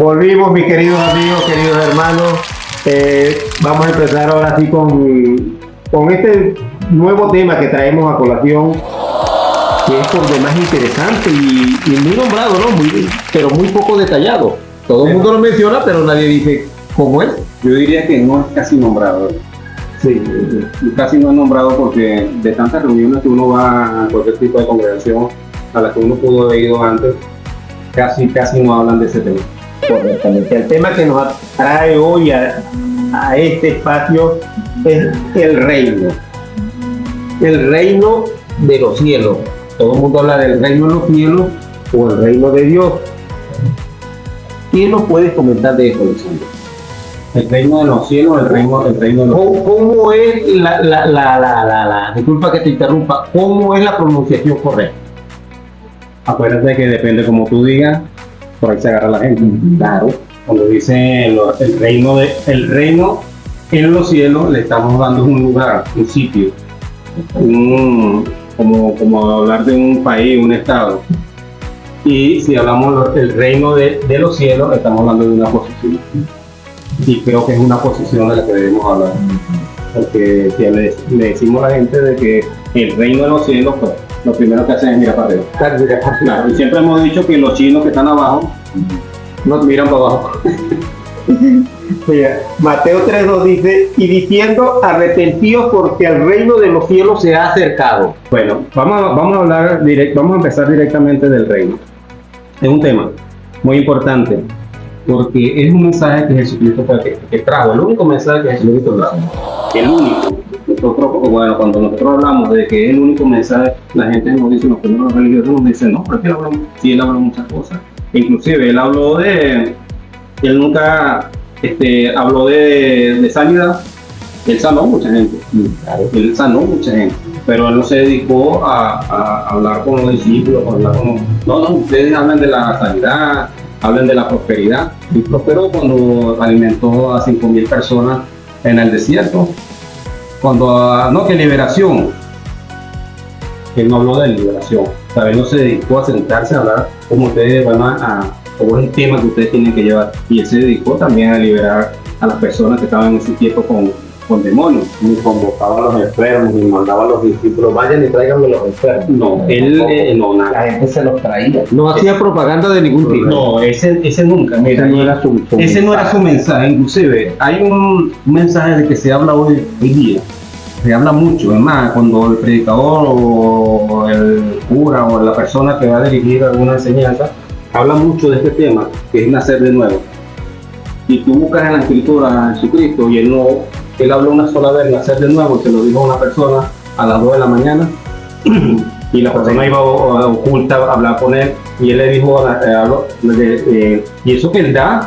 Volvimos, mis queridos amigos, queridos hermanos. Vamos a empezar ahora sí con este nuevo tema que traemos a colación, que es por demás interesante y muy nombrado, ¿no? Pero muy poco detallado. Todo el mundo lo menciona, pero nadie dice cómo es. Yo diría que no es casi nombrado. Sí. Casi no es nombrado porque de tantas reuniones que uno va a cualquier tipo de congregación a la que uno pudo haber ido antes, casi no hablan de ese tema. Correctamente. El tema que nos trae hoy a este espacio es el reino. El reino de los cielos. Todo el mundo habla del reino de los cielos o el reino de Dios. ¿Qué nos puedes comentar de eso, Alexander? El reino de los cielos, el reino de los cielos. ¿Cómo es disculpa que te interrumpa, cómo es la pronunciación correcta? Acuérdate que depende como tú digas, por ahí se agarra la gente. Claro. Cuando dice el reino en los cielos, le estamos dando un lugar, un sitio, como hablar de un país, un estado. Y si hablamos del reino de los cielos, estamos hablando de una posición. Y creo que es una posición de la que debemos hablar. Porque si le decimos a la gente de que el reino de los cielos, pues lo primero que hacen es mirar para arriba. Claro, y siempre hemos dicho que los chinos que están abajo nos miran para abajo. Mira, Mateo 3:2 dice, y diciendo, arrepentidos porque el reino de los cielos se ha acercado. Bueno, vamos a empezar directamente del reino. Es un tema muy importante porque es un mensaje que Jesucristo que trajo, el único mensaje que Jesucristo trajo, el único. Bueno, cuando nosotros hablamos de que es el único mensaje, la gente nos dice, los religiosos nos dicen, no, pero él habló muchas cosas. Inclusive él nunca habló de sanidad. Él sanó mucha gente, él sanó mucha gente, pero él no se dedicó a hablar con los discípulos, no, ustedes hablan de la sanidad, hablan de la prosperidad. Y prosperó cuando alimentó a 5,000 personas en el desierto. Que liberación. Él no habló de liberación. Él no se dedicó a sentarse a hablar como ustedes van como es el tema que ustedes tienen que llevar. Y él se dedicó también a liberar a las personas que estaban en ese tiempo con demonios. Y convocaba a los enfermos y mandaba a los discípulos, vayan y tráiganme los enfermos. No, la gente se los traía. No hacía propaganda de ningún tipo. No, ese nunca. Mira, ese no era su mensaje. Inclusive hay un mensaje de que se habla hoy día. Se habla mucho, además, cuando el predicador o el cura o la persona que va a dirigir alguna enseñanza habla mucho de este tema, que es nacer de nuevo. Y tú buscas en la escritura a Jesucristo y él habló una sola vez, nacer de nuevo, y se lo dijo a una persona a las 2 de la mañana y la persona iba oculta a hablar con él y él le dijo, y eso que él da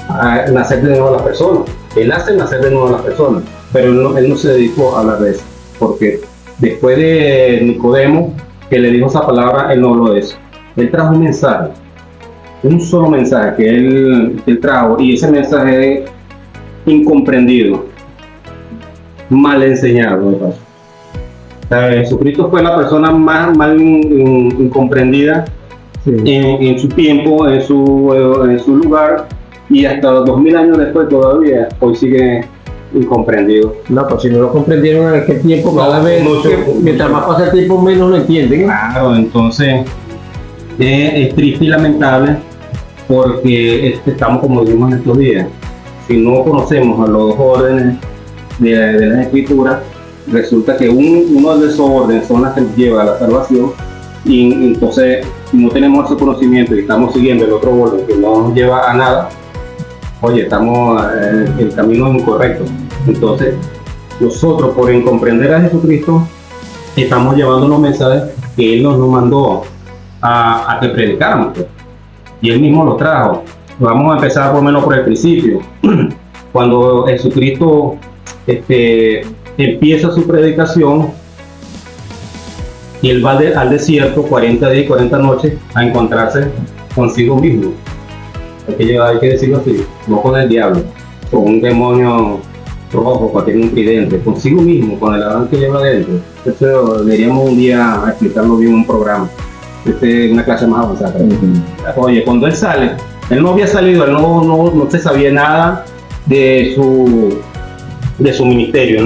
a nacer de nuevo a las personas. Él hace nacer de nuevo a las personas, pero él no se dedicó a hablar de eso, porque después de Nicodemo, que le dijo esa palabra, él no habló de eso. Él trajo un mensaje, un solo mensaje que él trajo, y ese mensaje es incomprendido, mal enseñado, de paso. Jesucristo fue la persona más mal incomprendida, sí, en su tiempo, en su lugar, y hasta 2000 años después todavía hoy sigue incomprendido. No, pues si no lo comprendieron en aquel tiempo, cada vez mientras más pasa el tiempo menos lo entienden. Claro, entonces es triste y lamentable porque estamos como vivimos en estos días. Si no conocemos a los dos órdenes de las escrituras, resulta que uno de esos órdenes son las que nos lleva a la salvación, y entonces si no tenemos ese conocimiento y estamos siguiendo el otro orden que no nos lleva a nada, oye, estamos el camino es incorrecto. Entonces nosotros, por incomprender a Jesucristo, estamos llevando unos mensajes que Él nos mandó a que predicáramos, y Él mismo lo trajo. Vamos a empezar por lo menos por el principio. Cuando Jesucristo empieza su predicación, y Él va al desierto 40 días y 40 noches a encontrarse consigo mismo. Hay que decirlo así, no con el diablo, con un demonio rojo, cualquier un tridente, consigo mismo, con el Adán que lleva adentro. Eso deberíamos un día explicarlo bien en un programa. Es una clase más avanzada. Oye, cuando él sale, Él no había salido, él no se sabía nada de su ministerio,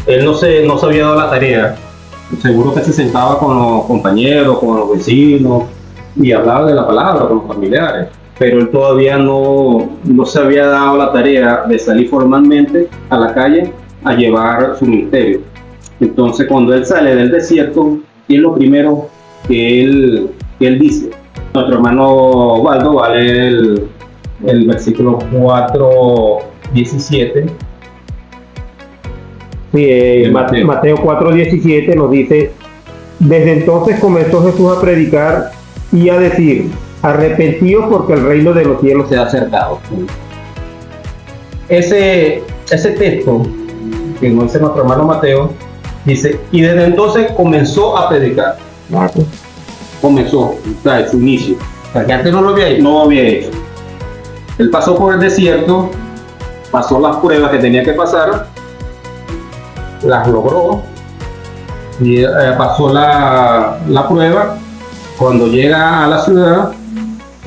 él no se había dado la tarea. Seguro que se sentaba con los compañeros, con los vecinos y hablaba de la palabra con los familiares, pero él todavía no se había dado la tarea de salir formalmente a la calle a llevar su ministerio. Entonces, cuando él sale del desierto, ¿qué es lo primero que él dice? Nuestro hermano Waldo va a leer el versículo 4:17. Sí, Mateo 4:17 nos dice: desde entonces comenzó Jesús a predicar y a decir: arrepentíos porque el reino de los cielos se ha acercado. Ese texto que nos dice nuestro hermano Mateo dice: y desde entonces comenzó a predicar. Comenzó, o sea, su inicio. O sea, que antes no lo había hecho. Él pasó por el desierto, pasó las pruebas que tenía que pasar, las logró, y pasó la prueba. Cuando llega a la ciudad,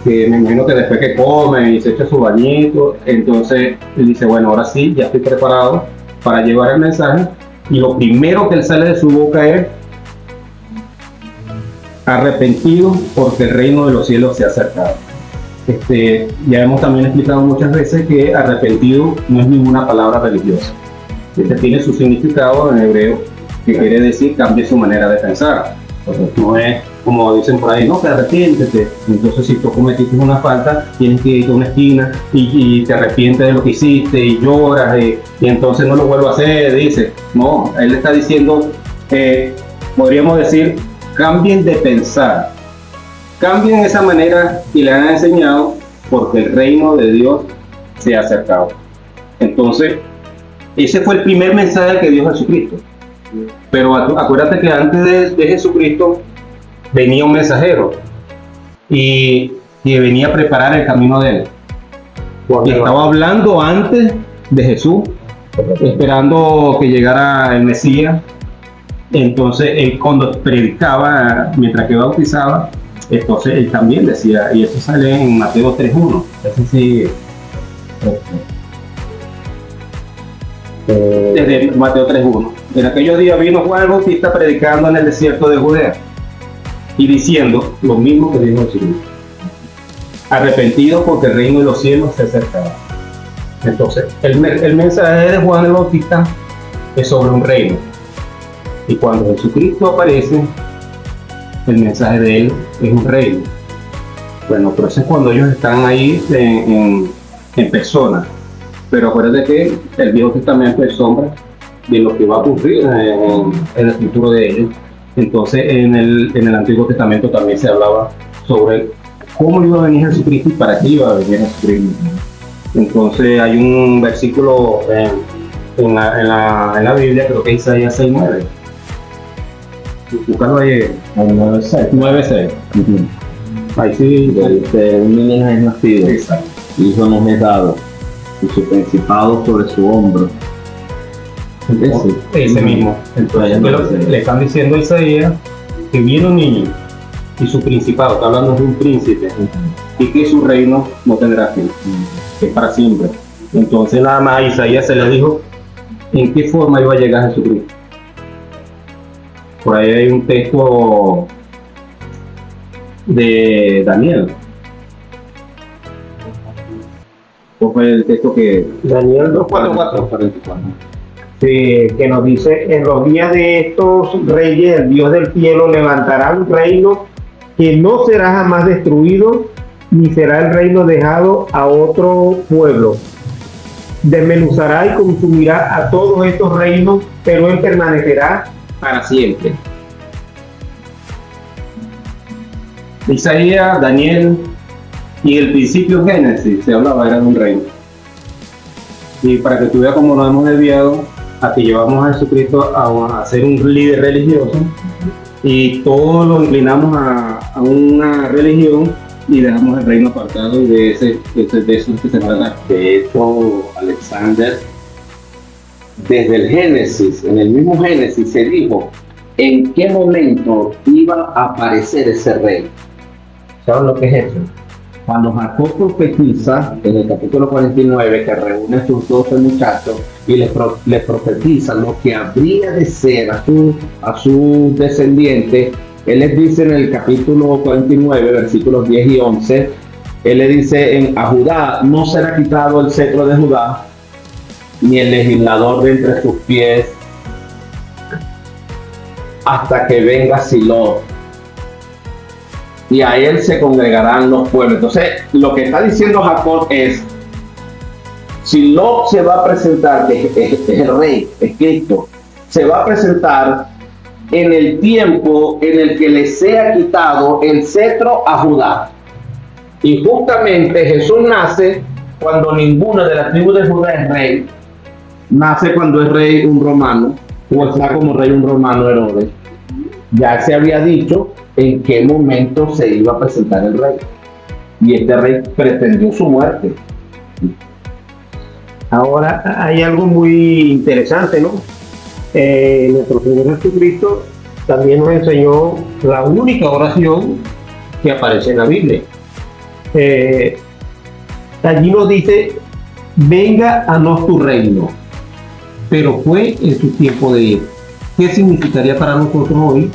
que me imagino que después que come y se echa su bañito, entonces él dice: bueno, ahora sí, ya estoy preparado para llevar el mensaje. Y lo primero que él sale de su boca es: arrepentido porque el reino de los cielos se ha acercado. Ya hemos también explicado muchas veces que arrepentido no es ninguna palabra religiosa. Tiene su significado en hebreo, que quiere decir cambie su manera de pensar. No es como dicen por ahí: no, te arrepiéntete. Entonces, si tú cometiste una falta, tienes que ir a una esquina y te arrepientes de lo que hiciste y lloras y entonces no lo vuelvo a hacer. Dice, no, él está diciendo, podríamos decir, cambien de pensar, cambien esa manera que le han enseñado, porque el reino de Dios se ha acercado. Entonces, ese fue el primer mensaje que dio Jesucristo. Pero acuérdate que antes de Jesucristo venía un mensajero y venía a preparar el camino de él. Y estaba hablando antes de Jesús, esperando que llegara el Mesías. Entonces él, cuando predicaba, mientras que bautizaba, entonces él también decía, y eso sale en Mateo 3:1. Ese sí, desde Mateo 3:1. En aquellos días vino Juan el Bautista predicando en el desierto de Judea y diciendo lo mismo que dijo Jesús: arrepentidos porque el reino de los cielos se acercaba. Entonces el mensaje de Juan el Bautista es sobre un reino, y cuando Jesucristo aparece, el mensaje de él es un reino. Bueno, pero eso es cuando ellos están ahí en persona. Pero acuérdate que el Viejo Testamento es sombra de lo que va a ocurrir en el futuro de ellos. Entonces en el Antiguo Testamento también se hablaba sobre cómo iba a venir Jesucristo y para qué iba a venir Jesucristo. Entonces hay un versículo en la Biblia, creo que es Isaías 6:9. Búscalo ahí, 9:6. Ahí sí, un niño es nacido, exacto. Hijo nos es dado, y su principado sobre su hombro. Ese mismo. Entonces le están diciendo a Isaías que viene un niño y su principado, está hablando de un príncipe, y que su reino no tendrá fin, que es para siempre. Entonces nada más a Isaías se le dijo en qué forma iba a llegar Jesucristo. Por ahí hay un texto de Daniel. ¿Cuál fue el texto que? Daniel 2:44. que nos dice: en los días de estos reyes, el Dios del cielo levantará un reino que no será jamás destruido, ni será el reino dejado a otro pueblo. Desmenuzará y consumirá a todos estos reinos, pero él permanecerá para siempre. Isaías, Daniel y el principio Génesis se hablaba, era de un reino. Y para que tú veas cómo nos hemos desviado, a que llevamos a Jesucristo a ser un líder religioso, y todos lo inclinamos a una religión y dejamos el reino apartado, y de eso que se trata. De hecho, Alexander, desde el Génesis, en el mismo Génesis se dijo en qué momento iba a aparecer ese rey. ¿Saben lo que es eso? Cuando Jacob profetiza en el capítulo 49, que reúne a sus 12 muchachos y les profetiza lo que habría de ser a su descendiente, él les dice en el capítulo 49, versículos 10 y 11, él le dice a Judá: no será quitado el cetro de Judá, ni el legislador de entre sus pies, hasta que venga Silo, y a él se congregarán los pueblos. Entonces, lo que está diciendo Jacob es: Silo se va a presentar, es el rey, es Cristo, se va a presentar en el tiempo en el que le sea quitado el cetro a Judá. Y justamente Jesús nace cuando ninguna de las tribus de Judá es rey. Nace cuando es rey un romano, o está como rey un romano, Herodes. Ya se había dicho en qué momento se iba a presentar el rey. Y este rey pretendió su muerte. Ahora hay algo muy interesante, ¿no? Nuestro Señor Jesucristo también nos enseñó la única oración que aparece en la Biblia. Allí nos dice: venga a nos tu reino, pero fue en su tiempo de ir. ¿Qué significaría para nosotros hoy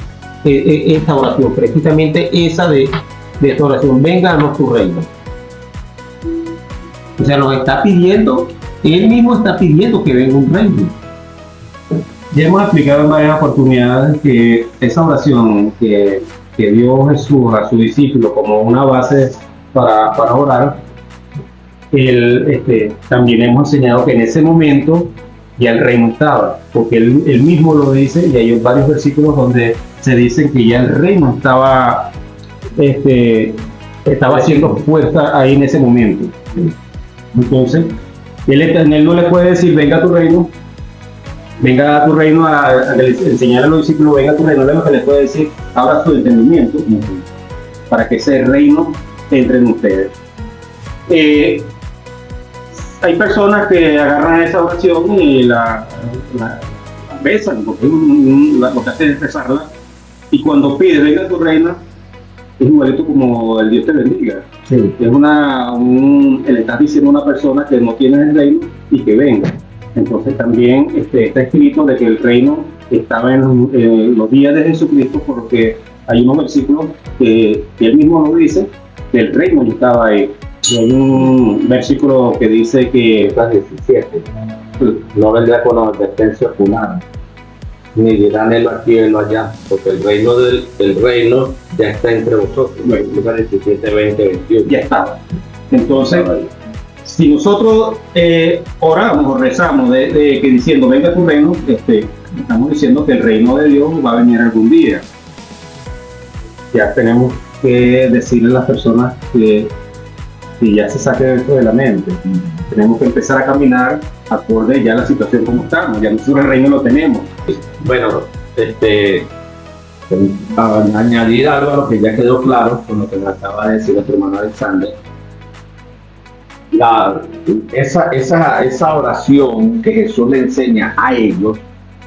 esta oración? Precisamente esa de esta oración: venga a nos tu reino. O sea, nos está pidiendo, él mismo está pidiendo que venga un reino. Ya hemos explicado en varias oportunidades que esa oración que dio Jesús a su discípulo como una base para orar, también hemos enseñado que en ese momento ya el reino estaba, porque él mismo lo dice, y hay varios versículos donde se dice que ya el reino estaba haciendo fuerza ahí en ese momento. Entonces, él no le puede decir: venga a tu reino, a enseñar a los discípulos: venga a tu reino. Lo que le puede decir: abra su entendimiento para que ese reino entre en ustedes. Hay personas que agarran esa oración y la besan, porque lo que hace es besarla, y cuando pide venga a tu reino, es igualito como el Dios te bendiga. Sí. Es le estás diciendo a una persona que no tiene el reino y que venga. Entonces también está escrito de que el reino estaba en los días de Jesucristo, porque hay unos versículos que él mismo nos dice que el reino estaba ahí. Y hay un versículo que dice que 17, no vendrá con advertencia ocular, ni dirán helo aquí, helo allá, porque el reino ya está entre vosotros. 17, 20, 21. Ya está. Entonces, si nosotros oramos o rezamos que diciendo venga tu reino, estamos diciendo que el reino de Dios va a venir algún día. Ya tenemos que decirle a las personas que ya se saque dentro de la mente. Tenemos que empezar a caminar acorde ya a la situación como estamos. Ya nosotros el reino lo tenemos. Bueno, añadir algo a lo que ya quedó claro con lo que me acaba de decir nuestro hermano Alexander. Esa oración que Jesús le enseña a ellos,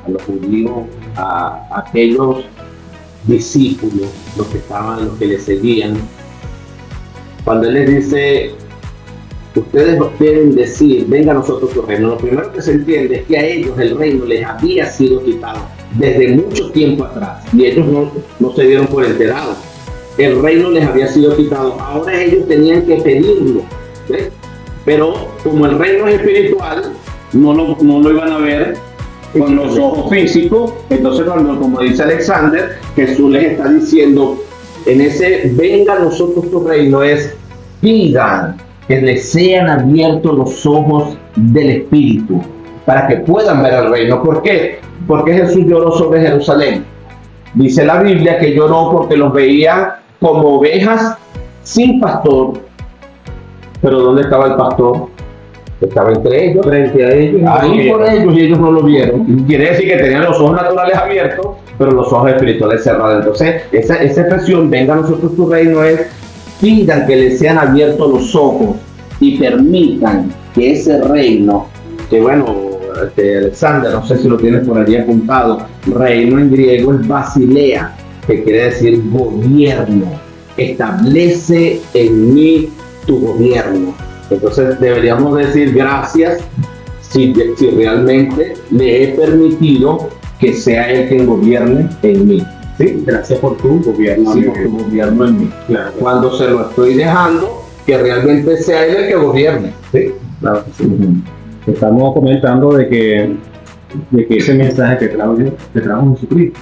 a los judíos, a aquellos discípulos, los que le seguían, cuando él les dice: ustedes deben decir, venga a nosotros tu reino, lo primero que se entiende es que a ellos el reino les había sido quitado desde mucho tiempo atrás, y ellos no se dieron por enterados. El reino les había sido quitado, ahora ellos tenían que pedirlo, ¿ves? Pero como el reino es espiritual, no lo iban a ver con los ojos físicos. Entonces, como dice Alexander, Jesús les está diciendo en ese venga a nosotros tu reino, es pidan que les sean abiertos los ojos del Espíritu para que puedan ver el reino. ¿Por qué? Porque Jesús lloró sobre Jerusalén. Dice la Biblia que lloró porque los veía como ovejas sin pastor. Pero ¿dónde estaba el pastor? Estaba entre ellos, frente a ellos, ahí por ellos, y ellos no lo vieron. Quiere decir que tenían los ojos naturales abiertos, pero los ojos espirituales cerrados. Entonces, esa expresión, venga a nosotros tu reino, es pidan que les sean abiertos los ojos y permitan que ese reino, que bueno, Alexander, no sé si lo tienes por allí apuntado, reino en griego es basilea, que quiere decir gobierno. Establece en mí tu gobierno. Entonces deberíamos decir gracias si realmente le he permitido que sea Él quien gobierne en mí. Sí, gracias por tu gobierno. Sí, por tu gobierno en mí. Claro. Cuando se lo estoy dejando, que realmente sea Él el que gobierne. Sí, claro que sí. Estamos comentando de que ese mensaje que trajo Jesucristo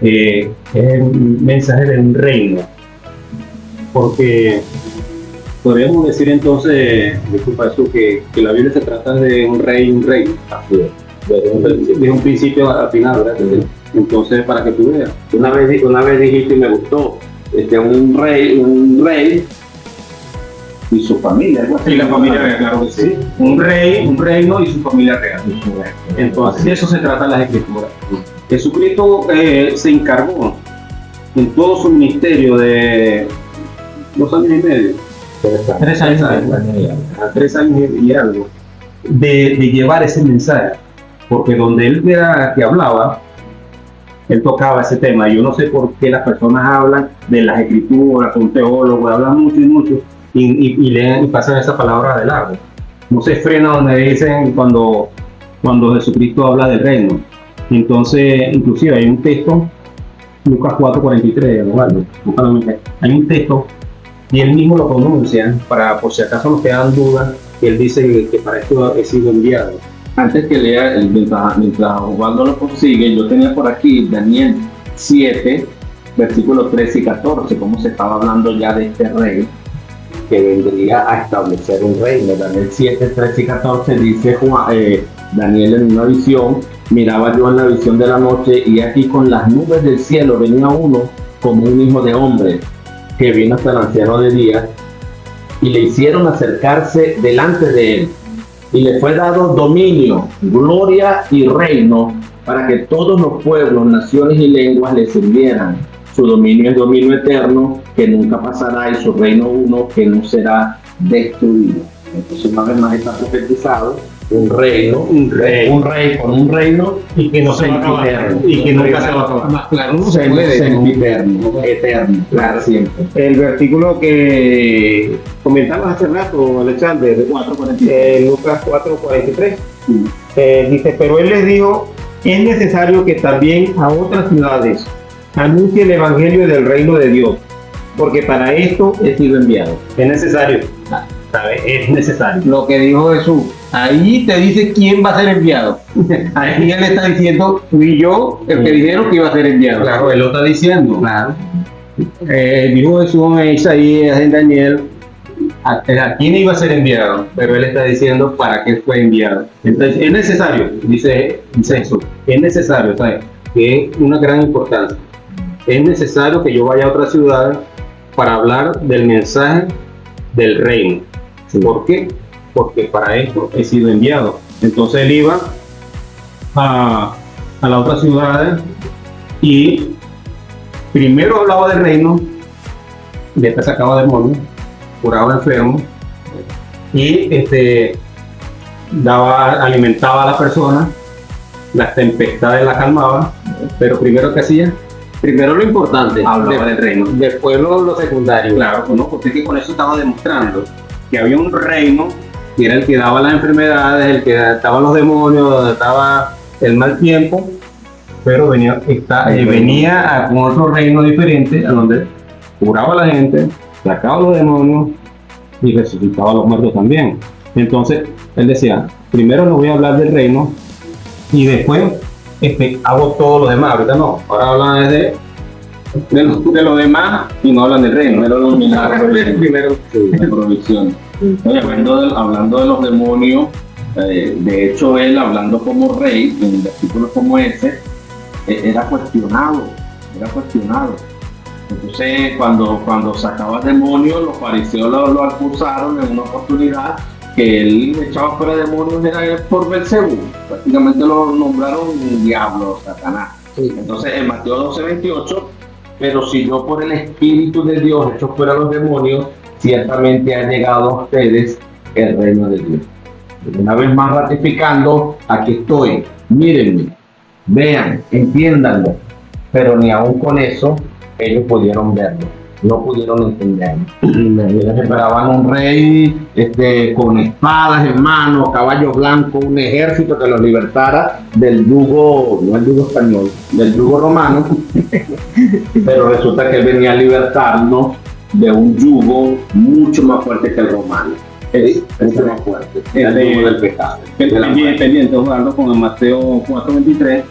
es el mensaje de un reino. Porque podríamos decir entonces, disculpa eso, que la Biblia se trata de un rey y un reino. Desde un principio al final, ¿verdad? Entonces, para que tú veas. Una vez dijiste y me gustó, un rey y su familia. Y la familia real, claro que sí. Un rey, un reino y su familia real. Entonces, de eso se trata las escrituras. Jesucristo se encargó en todo su ministerio de 2 años y medio, 3 años y algo, de llevar ese mensaje. Porque donde él era que hablaba, él tocaba ese tema. Yo no sé por qué las personas hablan de las escrituras, son teólogos, hablan mucho y mucho, y leen y pasan esa palabra de largo. No se frena donde dicen cuando Jesucristo habla del reino. Entonces, inclusive hay un texto, Lucas 4:43, hay un texto, y él mismo lo pronuncia, para por si acaso nos quedan dudas, que él dice que para esto he sido enviado. Antes que lea, mientras Osvaldo lo consigue, yo tenía por aquí Daniel 7, versículos 13 y 14, como se estaba hablando ya de este rey que vendría a establecer un reino. Daniel 7, 13 y 14 dice Daniel en una visión: miraba yo en la visión de la noche, y aquí con las nubes del cielo venía uno como un hijo de hombre, que vino hasta el anciano de días, y le hicieron acercarse delante de él. Y le fue dado dominio, gloria y reino, para que todos los pueblos, naciones y lenguas le sirvieran. Su dominio es dominio eterno, que nunca pasará, y su reino uno, que no será destruido. Entonces, una vez más está profetizado un rey con un reino, y que no se va a acabar, y que nunca se va a acabar. Más claro, no se puede, eterno, claro, siempre. El versículo que comentamos hace rato, Alexander, Lucas 4:43, dice: pero él les dijo, es necesario que también a otras ciudades anuncie el evangelio del reino de Dios, porque para esto he sido enviado. Es necesario, ¿sabes? Es necesario. Lo que dijo Jesús, ahí te dice quién va a ser enviado. Ahí él está diciendo, fui yo el que dijeron que iba a ser enviado. Claro, él lo está diciendo. Claro. Dijo Jesús en Isaías, en Daniel, a quién iba a ser enviado, pero él está diciendo para qué fue enviado. Entonces, es necesario, dice Jesús, es necesario, ¿sabes? Que es una gran importancia. Es necesario que yo vaya a otra ciudad para hablar del mensaje del reino. Sí. ¿Por qué? Porque para esto he sido enviado. Entonces él iba a la otra ciudad y primero hablaba del reino, después sacaba demonios, curaba enfermos y alimentaba a la persona, las tempestades las calmaba, pero primero que hacía, primero lo importante, hablaba del reino. Después lo secundario. Claro, ¿no? Porque es que con eso estaba demostrando que había un reino que era el que daba las enfermedades, el que daba los demonios, donde estaba el mal tiempo, pero venía con otro reino diferente, a donde curaba a la gente, sacaba los demonios y resucitaba a los muertos también. Entonces, él decía, primero les voy a hablar del reino y después hago todo lo demás. Ahorita no, ahora hablan de lo demás y no hablan del reino. Primero la provisión. Hablando de los demonios, de hecho él, hablando como rey, en versículos como ese, era cuestionado. Entonces, cuando sacaba demonios, los fariseos lo acusaron en una oportunidad que él echaba fuera demonios era por Belcebú. Prácticamente lo nombraron diablo, Satanás. Sí. Entonces, en Mateo 12:28, pero si yo por el Espíritu de Dios echo fuera los demonios, ciertamente ha llegado a ustedes el reino de Dios. Una vez más ratificando, aquí estoy, mírenme, vean, entiéndanlo, pero ni aún con eso ellos pudieron verlo. no pudieron entender. Ellos esperaban un rey con espadas en mano, caballos blancos, un ejército que los libertara del yugo, no el yugo español, del yugo romano. Pero resulta que él venía a libertarnos de un yugo mucho más fuerte que el romano. Mucho más fuerte. El yugo del pecado. Pendiente, Osvaldo, con el Mateo 4:23.